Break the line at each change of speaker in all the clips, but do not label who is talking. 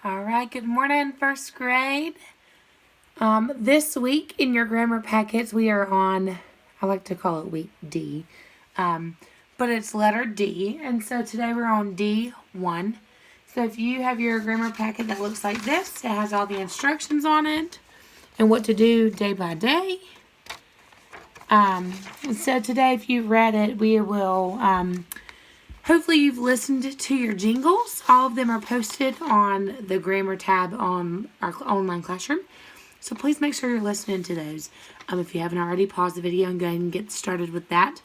All right, good morning, first grade. This week in your grammar packets, we are on, I like to call it week D, but it's letter D. And so today we're on D1. So if you have your grammar packet that looks like this, it has all the instructions on it and what to do day by day. So today, if you've read it, we will, hopefully you've listened to your jingles. All of them are posted on the grammar tab on our online classroom. So please make sure you're listening to those. If you haven't already, pause the video and go ahead and get started with that.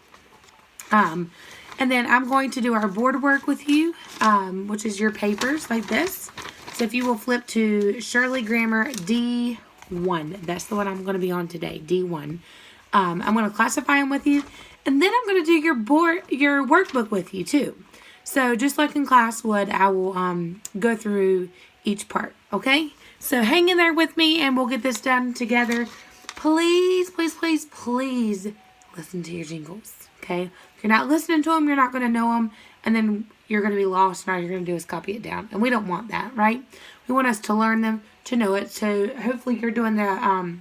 And then I'm going to do our board work with you, which is your papers like this. So if you will flip to Shirley Grammar D1. That's the one I'm going to be on today, D1. I'm going to classify them with you. And then I'm going to do your workbook with you too. So just like in class would, I will go through each part, okay? So hang in there with me and we'll get this done together. Please, please, please, please listen to your jingles, okay? If you're not listening to them, you're not going to know them, and then you're going to be lost, and all you're going to do is copy it down. And we don't want that, right? We want us to learn them, to know it, so hopefully you're doing the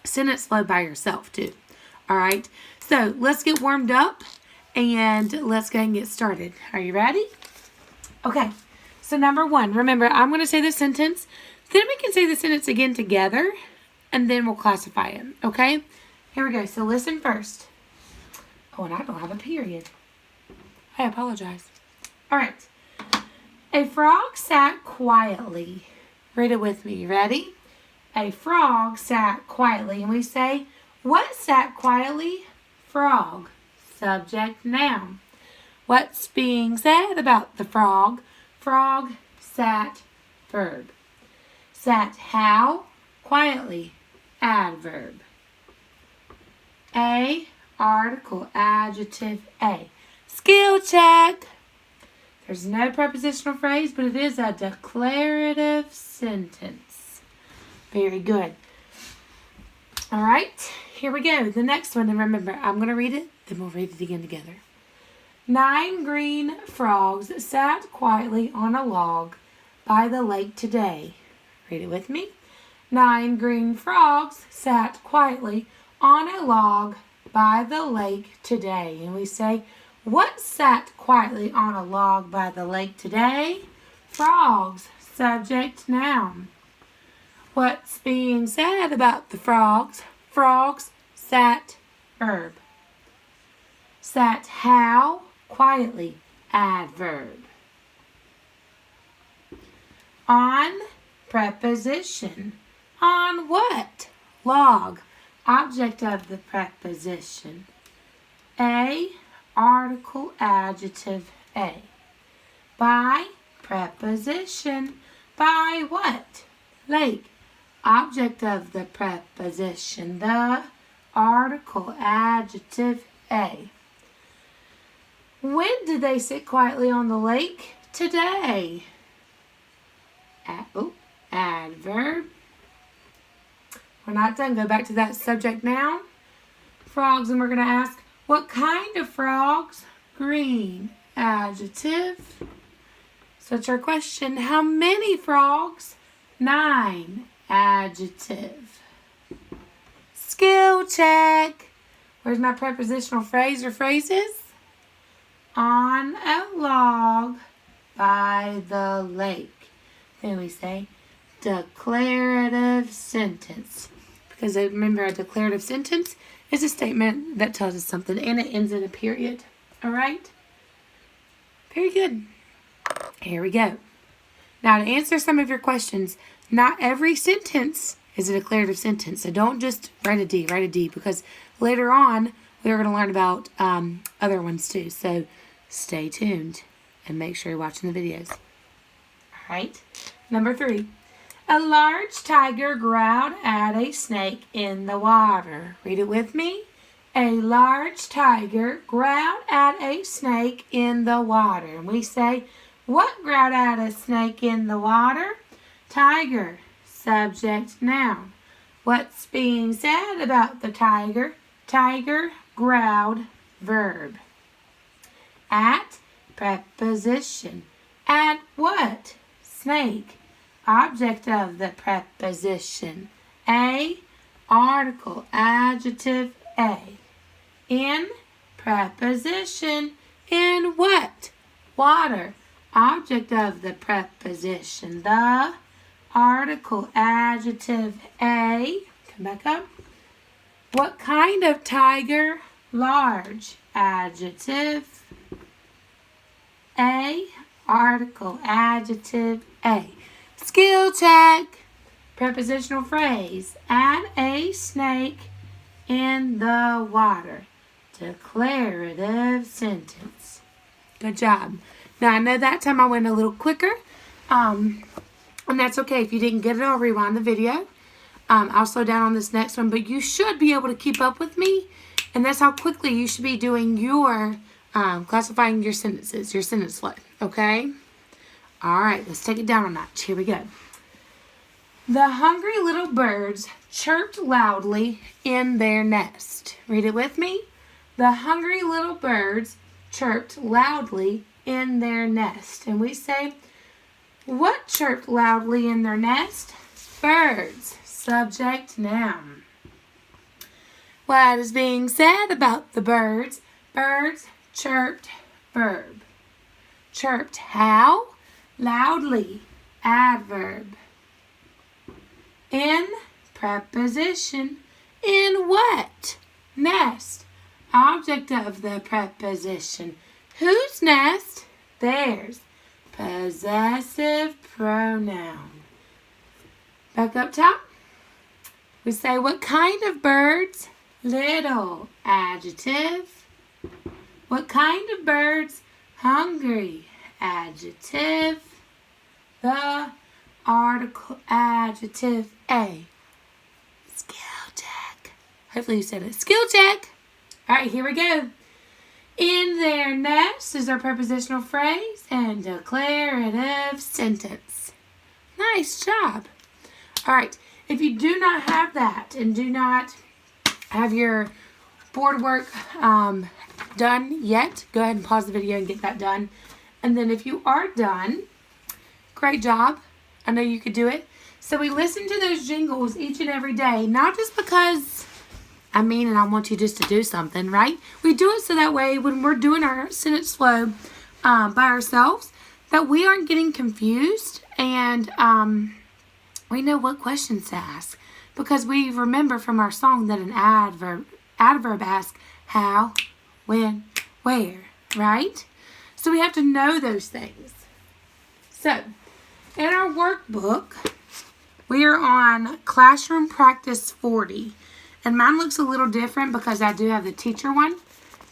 sentence flow by yourself too. All right, so let's get warmed up and let's go ahead and get started. Are you ready? Okay, so number one, remember, I'm going to say the sentence, then we can say the sentence again together, and then we'll classify it, okay? Here we go. So listen first. Oh, and I don't have a period. I apologize. All right. A frog sat quietly. Read it with me. You ready? A frog sat quietly, and we say, what sat quietly? Frog. Subject, noun. What's being said about the frog? Frog sat, verb. Sat how? Quietly. Adverb. A, article, adjective, A. Skill check. There's no prepositional phrase, but it is a declarative sentence. Very good. All right, here we go. The next one, and remember, I'm going to read it, then we'll read it again together. 9 green frogs sat quietly on a log by the lake today. Read it with me. 9 green frogs sat quietly on a log by the lake today. And we say, what sat quietly on a log by the lake today? Frogs. Subject, noun. What's being said about the frogs? Frogs sat, verb. Sat how? Quietly. Adverb. On, preposition. On what? Log. Object of the preposition. A, article, adjective, A. By, preposition. By what? Lake. Object of the preposition. The, article, adjective, A. When did they sit quietly on the lake? Today. Adverb. We're not done. Go back to that subject, noun. Frogs, and we're going to ask, what kind of frogs? Green. Adjective. So it's our question. How many frogs? 9. Adjective. Skill check. Where's my prepositional phrase or phrases? On a log by the lake. Then we say declarative sentence. Because remember, a declarative sentence is a statement that tells us something and it ends in a period. All right? Very good. Here we go. Now, to answer some of your questions, not every sentence is a declarative sentence. So don't just write a D, because later on we are going to learn about other ones too. So stay tuned and make sure you're watching the videos. All right. Number 3. A large tiger growled at a snake in the water. Read it with me. A large tiger growled at a snake in the water. And we say, what growled at a snake in the water? Tiger. Subject, noun. What's being said about the tiger? Tiger growled, verb. At, preposition. At what? Snake. object of the preposition. A, article, adjective, A. In, preposition. In what? Water. Object of the preposition. The, article, adjective, A. Come back up. What kind of tiger? Large. Adjective. A, article, adjective, A. Skill check. Prepositional phrase. Add a snake in the water. Declarative sentence. Good job. Now, I know that time I went a little quicker. And that's okay. If you didn't get it, I'll rewind the video. I'll slow down on this next one. But you should be able to keep up with me. And that's how quickly you should be doing your classifying your sentences, your sentence flow. Okay? All right. Let's take it down a notch. Here we go. The hungry little birds chirped loudly in their nest. Read it with me. The hungry little birds chirped loudly in their nest. And we say, what chirped loudly in their nest? Birds. Subject, noun. What is being said about the birds? Birds chirped, verb. Chirped how? Loudly, adverb. In, preposition. In what? Nest. Object of the preposition. Whose nest? Theirs. Possessive pronoun. Back up top. We say, what kind of birds? Little. Adjective. What kind of birds? Hungry. Adjective. The article, adjective, A. Skill check. Hopefully you said it. Skill check. All right, here we go. In their nest is our prepositional phrase and declarative sentence. Nice job. All right, if you do not have that and do not have your board work done yet, go ahead and pause the video and get that done. And then if you are done, great job. I know you could do it. So we listen to those jingles each and every day, not just because I mean and I want you just to do something, right? We do it so that way when we're doing our sentence flow by ourselves, that we aren't getting confused and we know what questions to ask. Because we remember from our song that an adverb asks how, when, where, right? So we have to know those things. So, in our workbook, we are on Classroom Practice 40. And mine looks a little different because I do have the teacher one.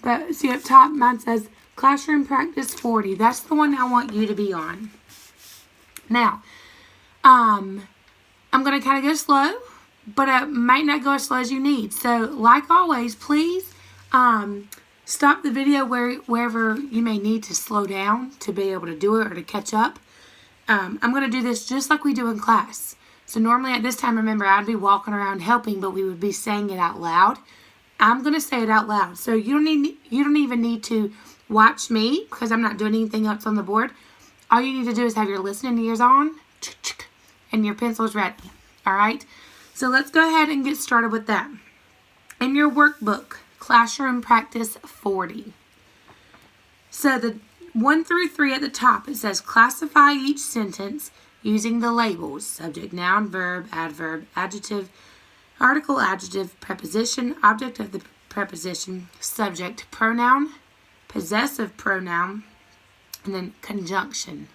But see up top, mine says Classroom Practice 40. That's the one I want you to be on. Now, I'm going to kind of go slow, but I might not go as slow as you need. So, like always, please stop the video wherever you may need to slow down to be able to do it or to catch up. I'm going to do this just like we do in class. So normally at this time, remember, I'd be walking around helping, but we would be saying it out loud. I'm going to say it out loud. So you don't even need to watch me because I'm not doing anything else on the board. All you need to do is have your listening ears on and your pencils ready. All right? So let's go ahead and get started with that. In your workbook, Classroom Practice 40. So the 1 through 3 at the top, it says classify each sentence using the labels: subject, noun, verb, adverb, adjective, article, adjective, preposition, object of the preposition, subject, pronoun, possessive pronoun, and then conjunction.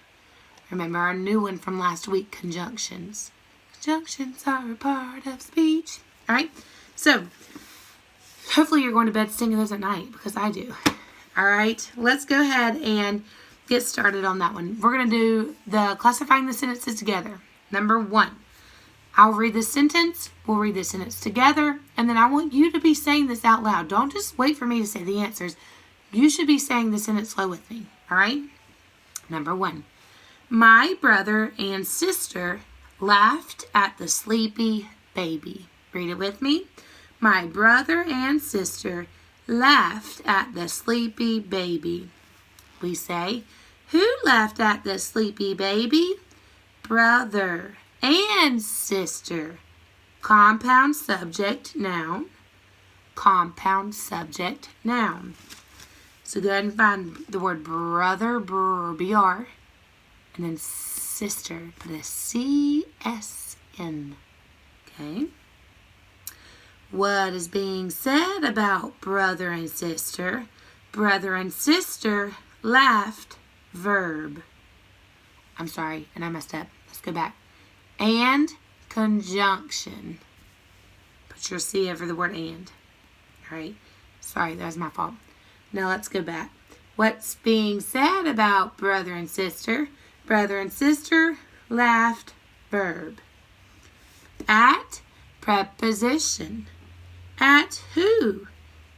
Remember our new one from last week, conjunctions. Conjunctions are a part of speech. All right, so hopefully you're going to bed singing those at night because I do. All right, let's go ahead and get started on that one. We're going to do the classifying the sentences together. Number 1, I'll read the sentence, we'll read the sentence together, and then I want you to be saying this out loud. Don't just wait for me to say the answers. You should be saying the sentence slow with me, all right? Number 1, my brother and sister laughed at the sleepy baby. Read it with me. My brother and sister laughed at the sleepy baby. We say, who laughed at the sleepy baby? brother and sister. Compound subject noun. Compound subject noun. So go ahead and find the word brother, BR, and then sister, put a CSN. Okay. What is being said about brother and sister? Brother and sister laughed, verb. I'm sorry, and I messed up. Let's go back. And conjunction. Put your C over the word and. All right. Sorry, that was my fault. Now let's go back. What's being said about brother and sister? Brother and sister laughed, verb. At, preposition. At who?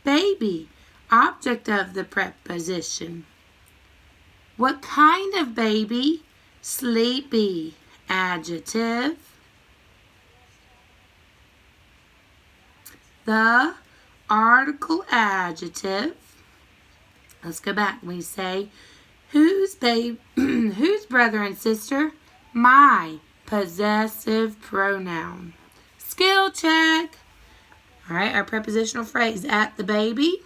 Baby, object of the preposition. What kind of baby? Sleepy, adjective. The article adjective. Let's go back. We say, whose brother and sister? My, possessive pronoun. Skill check. All right, our prepositional phrase, at the baby.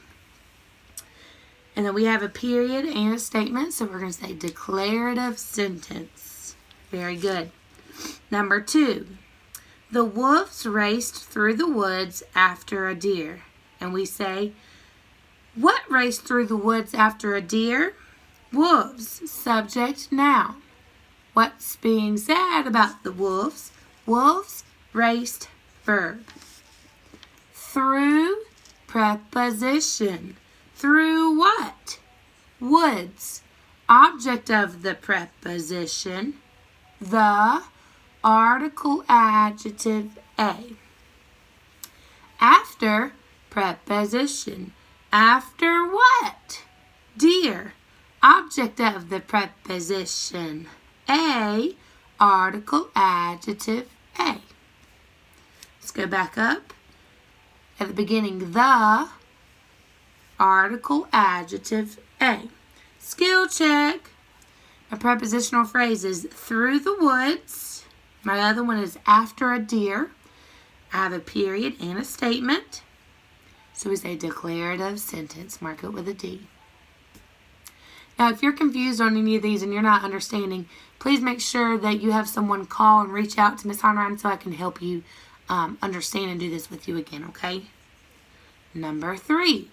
And then we have a period and a statement. So we're going to say declarative sentence. Very good. Number 2. The wolves raced through the woods after a deer. And we say, what raced through the woods after a deer? Wolves, subject, noun. What's being said about the wolves? Wolves raced, verb. Through, preposition. Through what? Woods. Object of the preposition. The article adjective A. After, preposition. After what? Deer. Object of the preposition. A, article adjective A. Let's go back up. At the beginning, the article adjective A. Skill check. My prepositional phrase is through the woods. My other one is after a deer. I have a period and a statement. So we say declarative sentence. Mark it with a D. Now, if you're confused on any of these and you're not understanding, please make sure that you have someone call and reach out to Miss Honrine so I can help you understand and do this with you again, okay? Number 3.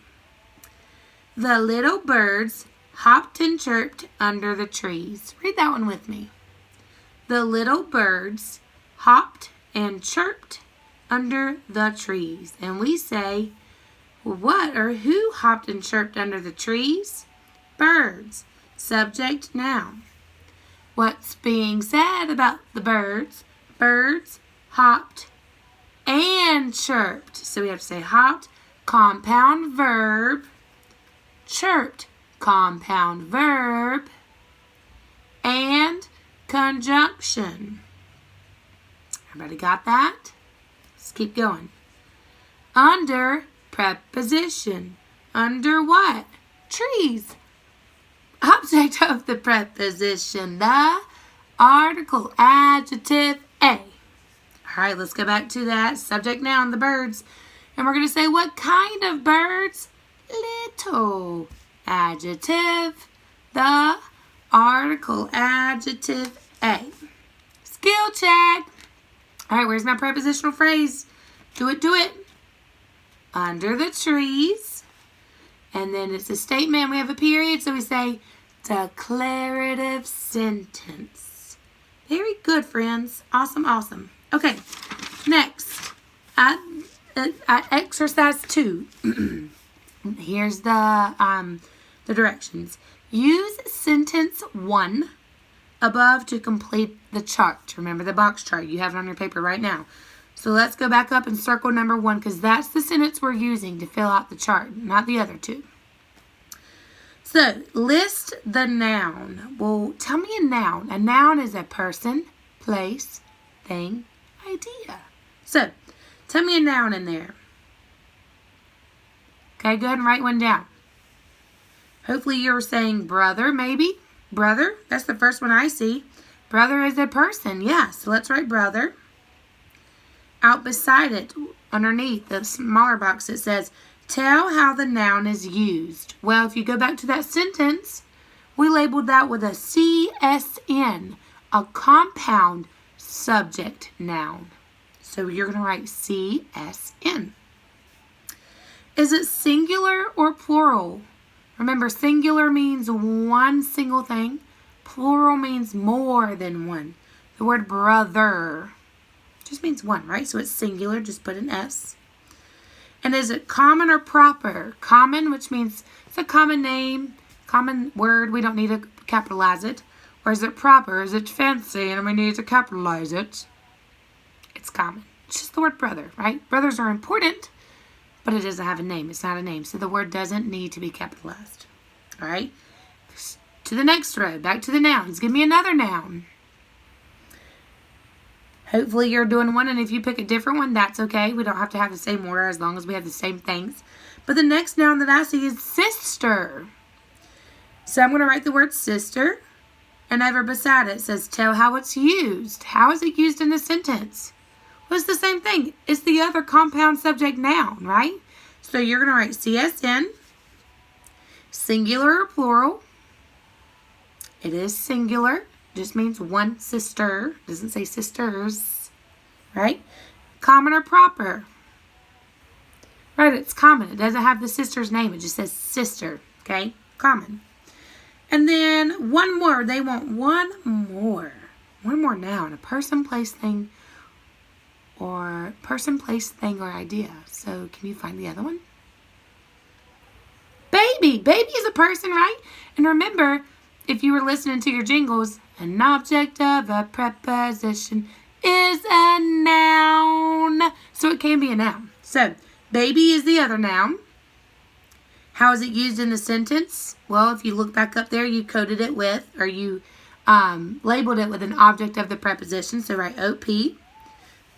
The little birds hopped and chirped under the trees. Read that one with me. The little birds hopped and chirped under the trees. And we say, what or who hopped and chirped under the trees? Birds. Subject, noun. What's being said about the birds? Birds hopped and chirped. So we have to say hopped, compound verb. Chirped, compound verb. And conjunction. Everybody got that? Let's keep going. Under, preposition. Under what? Trees. Object of the preposition. The article adjective A. All right, let's go back to that. Subject, noun, the birds. And we're going to say, what kind of birds? Little. Adjective. The article adjective A. Skill check. All right, where's my prepositional phrase? Do it, do it. Under the trees. And then it's a statement. We have a period, so we say declarative sentence. Very good, friends. Awesome, awesome. Okay, next. Exercise 2. Here's the directions. Use sentence 1 above to complete the chart. Remember the box chart. You have it on your paper right now. So let's go back up and circle number 1 because that's the sentence we're using to fill out the chart, not the other 2. So, list the noun. Well, tell me a noun. A noun is a person, place, thing, idea. So, tell me a noun in there. Okay, go ahead and write one down. Hopefully you're saying brother, maybe. Brother, that's the first one I see. Brother is a person, yeah. So let's write brother. Out beside it, underneath the smaller box, it says, tell how the noun is used. Well, if you go back to that sentence, we labeled that with a CSN, a compound subject noun. So you're going to write CSN. Is it singular or plural? Remember, singular means one single thing. Plural means more than one. The word brother just means one, right? So it's singular, just put an S. And is it common or proper? Common, which means it's a common name, common word, we don't need to capitalize it. Or is it proper? Is it fancy and we need to capitalize it? It's common. It's just the word brother, right? Brothers are important, but it doesn't have a name. It's not a name, so the word doesn't need to be capitalized. All right? To the next row, back to the nouns. Give me another noun. Hopefully you're doing one, and if you pick a different one, that's okay. We don't have to have the same order as long as we have the same things. But the next noun that I see is sister. So I'm going to write the word sister, and over beside it says tell how it's used. How is it used in the sentence? Well, it's the same thing. It's the other compound subject noun, right? So you're going to write CSN, singular or plural. It is singular. Just means one sister. Doesn't say sisters, right? Common or proper? Right, it's common. It doesn't have the sister's name. It just says sister, okay? Common. And then one more. They want one more. One more noun. A person, place, thing, or idea. So can you find the other one? Baby. Baby is a person, right? And remember, if you were listening to your jingles, an object of a preposition is a noun. So it can be a noun. So baby is the other noun. How is it used in the sentence? Well, if you look back up there, you coded it with, or you labeled it with an object of the preposition. So write OP.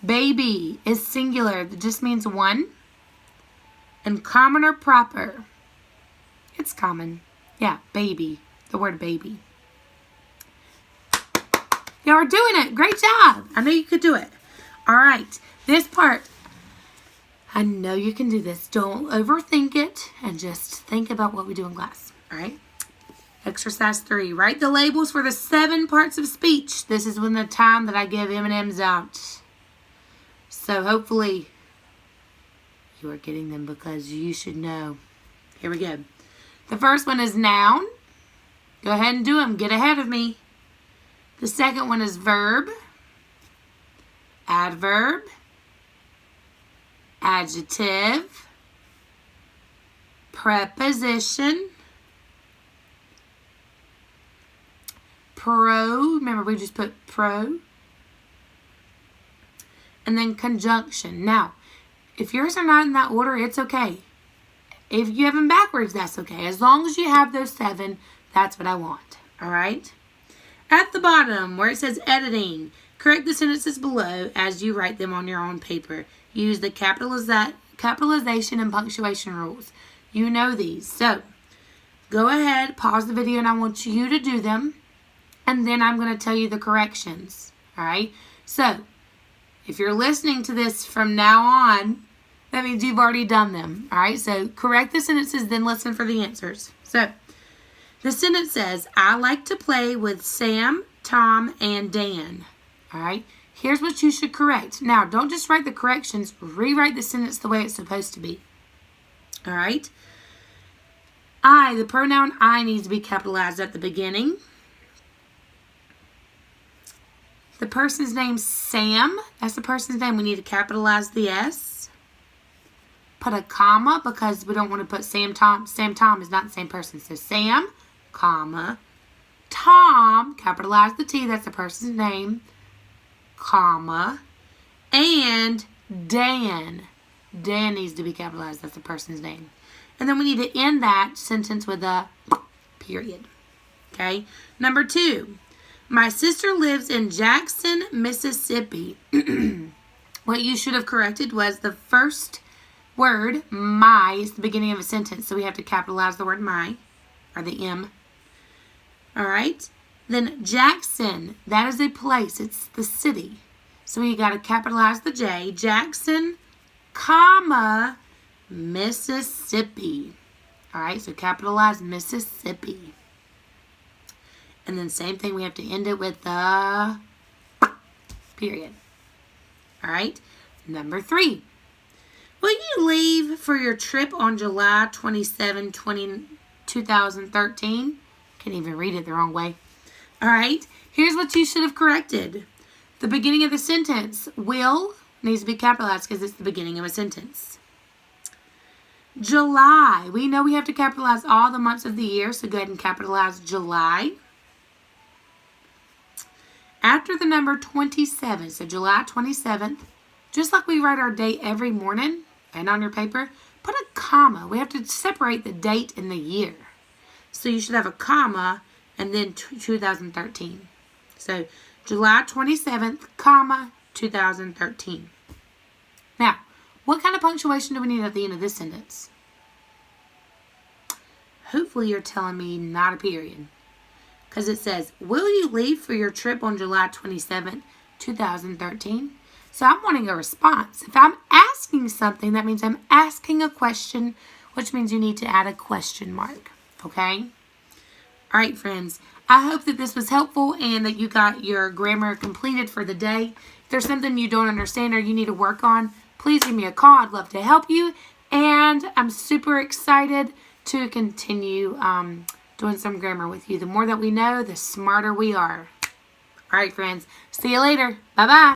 Baby is singular. That just means one. And common or proper? It's common. Yeah, baby. The word baby. Y'all are doing it. Great job. I know you could do it. All right. This part, I know you can do this. Don't overthink it and just think about what we do in class. All right. Exercise 3. Write the labels for the 7 parts of speech. This is when the time that I give M&Ms out. So hopefully you are getting them because you should know. Here we go. The first one is noun. Go ahead and do them. Get ahead of me. The second one is verb, adverb, adjective, preposition, remember we just put pro, and then conjunction. Now, if yours are not in that order, it's okay. If you have them backwards, that's okay. As long as you have those 7, that's what I want. All right? At the bottom, where it says editing, correct the sentences below as you write them on your own paper. Use the capitalization and punctuation rules. You know these. So, go ahead, pause the video, and I want you to do them. And then I'm going to tell you the corrections. All right? So, if you're listening to this from now on, that means you've already done them. All right? So, correct the sentences, then listen for the answers. So, the sentence says, I like to play with Sam, Tom, and Dan. All right? Here's what you should correct. Now, don't just write the corrections. Rewrite the sentence the way it's supposed to be. All right? The pronoun I needs to be capitalized at the beginning. The person's name, Sam. That's the person's name. We need to capitalize the S. Put a comma because we don't want to put Sam, Tom. Sam, Tom is not the same person. So Sam, comma, Tom, capitalize the T, that's the person's name, comma, and Dan. Dan needs to be capitalized, that's the person's name. And then we need to end that sentence with a period. Okay? Number 2, my sister lives in Jackson, Mississippi. What you should have corrected was the first word, my, is the beginning of a sentence, so we have to capitalize the word my, or the M. All right. Then Jackson, that is a place. It's the city. So you got to capitalize the J. Jackson, comma, Mississippi. All right, so capitalize Mississippi. And then same thing, we have to end it with the period. All right, number 3. Will you leave for your trip on July 27, 2013? Can't even read it the wrong way. All right, here's what you should have corrected. The beginning of the sentence, will, needs to be capitalized because it's the beginning of a sentence. July, we know we have to capitalize all the months of the year, so go ahead and capitalize July. After the number 27, so July 27th, just like we write our date every morning, and on your paper, put a comma. We have to separate the date and the year. So you should have a comma and then 2013. So July 27th, comma, 2013. Now, what kind of punctuation do we need at the end of this sentence? Hopefully you're telling me not a period. Because it says, will you leave for your trip on July 27th, 2013? So I'm wanting a response. If I'm asking something, that means I'm asking a question, which means you need to add a question mark. Okay? All right, friends. I hope that this was helpful and that you got your grammar completed for the day. If there's something you don't understand or you need to work on, please give me a call. I'd love to help you. And I'm super excited to continue doing some grammar with you. The more that we know, the smarter we are. All right, friends. See you later. Bye-bye.